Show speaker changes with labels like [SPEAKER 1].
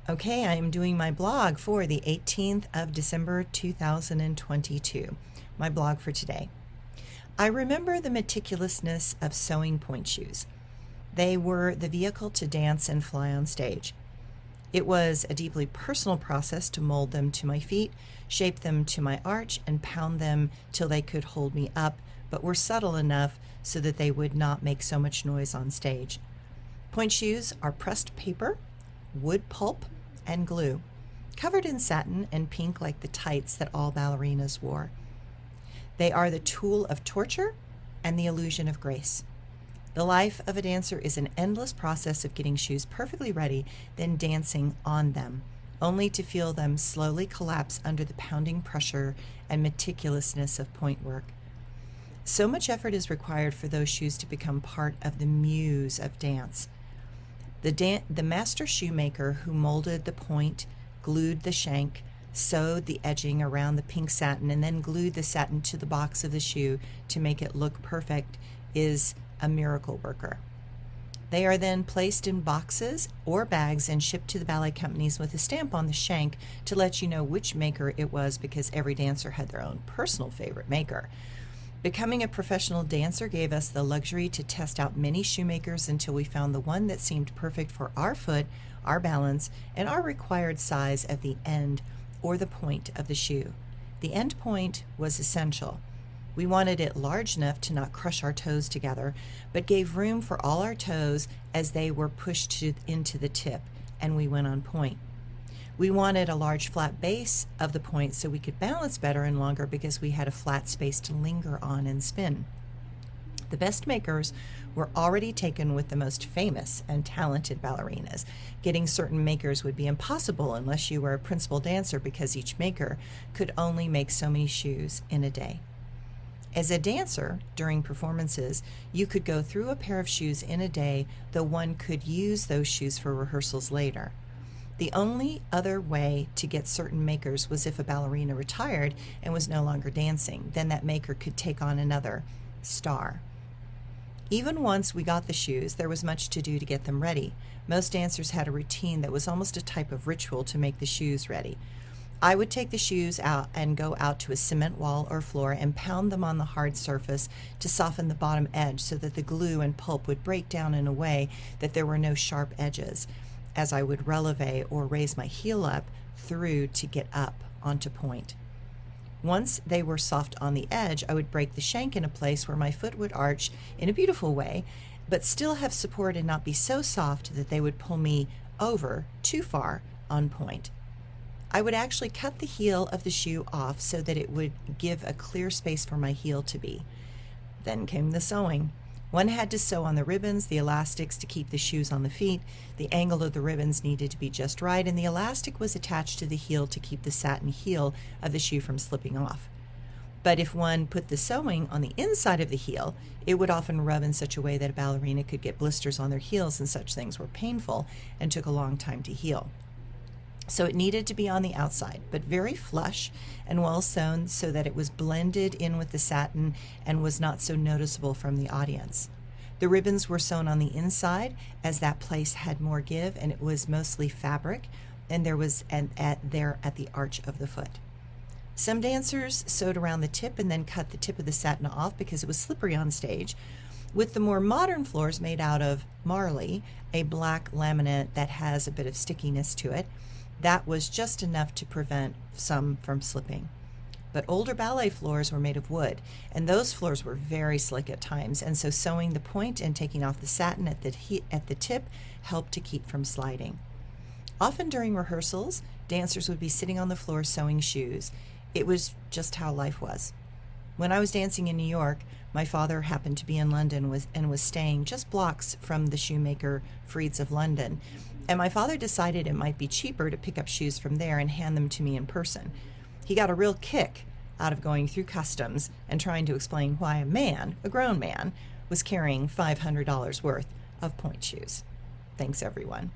[SPEAKER 1] Okay, I am doing my blog for the 18th of December 2022. My blog for today. I remember the meticulousness of sewing point shoes. They were the vehicle to dance and fly on stage. It was a deeply personal process to mold them to my feet, shape them to my arch, and pound them till they could hold me up, but were subtle enough so that they would not make so much noise on stage. Point shoes are pressed paper, wood pulp, and glue, covered in satin and pink like the tights that all ballerinas wore. They are the tool of torture and the illusion of grace. The life of a dancer is an endless process of getting shoes perfectly ready, then dancing on them, only to feel them slowly collapse under the pounding pressure and meticulousness of point work. So much effort is required for those shoes to become part of the muse of dance. The master shoemaker who molded the point, glued the shank, sewed the edging around the pink satin, and then glued the satin to the box of the shoe to make it look perfect is a miracle worker. They are then placed in boxes or bags and shipped to the ballet companies with a stamp on the shank to let you know which maker it was, because every dancer had their own personal favorite maker. Becoming a professional dancer gave us the luxury to test out many shoemakers until we found the one that seemed perfect for our foot, our balance, and our required size of the end or the point of the shoe. The end point was essential. We wanted it large enough to not crush our toes together, but gave room for all our toes as they were pushed into the tip, and we went on point. We wanted a large flat base of the point so we could balance better and longer, because we had a flat space to linger on and spin. The best makers were already taken with the most famous and talented ballerinas. Getting certain makers would be impossible unless you were a principal dancer, because each maker could only make so many shoes in a day. As a dancer, during performances, you could go through a pair of shoes in a day, though one could use those shoes for rehearsals later. The only other way to get certain makers was if a ballerina retired and was no longer dancing. Then that maker could take on another star. Even once we got the shoes, there was much to do to get them ready. Most dancers had a routine that was almost a type of ritual to make the shoes ready. I would take the shoes out and go out to a cement wall or floor and pound them on the hard surface to soften the bottom edge so that the glue and pulp would break down in a way that there were no sharp edges, as I would releve or raise my heel up through to get up onto point. Once they were soft on the edge, I would break the shank in a place where my foot would arch in a beautiful way, but still have support and not be so soft that they would pull me over too far on point. I would actually cut the heel of the shoe off so that it would give a clear space for my heel to be. Then came the sewing. One had to sew on the ribbons, the elastics to keep the shoes on the feet. The angle of the ribbons needed to be just right, and the elastic was attached to the heel to keep the satin heel of the shoe from slipping off. But if one put the sewing on the inside of the heel, it would often rub in such a way that a ballerina could get blisters on their heels, and such things were painful and took a long time to heal. So it needed to be on the outside, but very flush and well sewn so that it was blended in with the satin and was not so noticeable from the audience. The ribbons were sewn on the inside, as that place had more give, and it was mostly fabric, and there was at the arch of the foot. Some dancers sewed around the tip and then cut the tip of the satin off because it was slippery on stage. With the more modern floors made out of marley, a black laminate that has a bit of stickiness to it, that was just enough to prevent some from slipping. But older ballet floors were made of wood, and those floors were very slick at times, and so sewing the point and taking off the satin at the tip helped to keep from sliding. Often during rehearsals, dancers would be sitting on the floor sewing shoes. It was just how life was. When I was dancing in New York, my father happened to be in London and was staying just blocks from the shoemaker Freed's of London, and my father decided it might be cheaper to pick up shoes from there and hand them to me in person. He got a real kick out of going through customs and trying to explain why a grown man, was carrying $500 worth of point shoes. Thanks, everyone.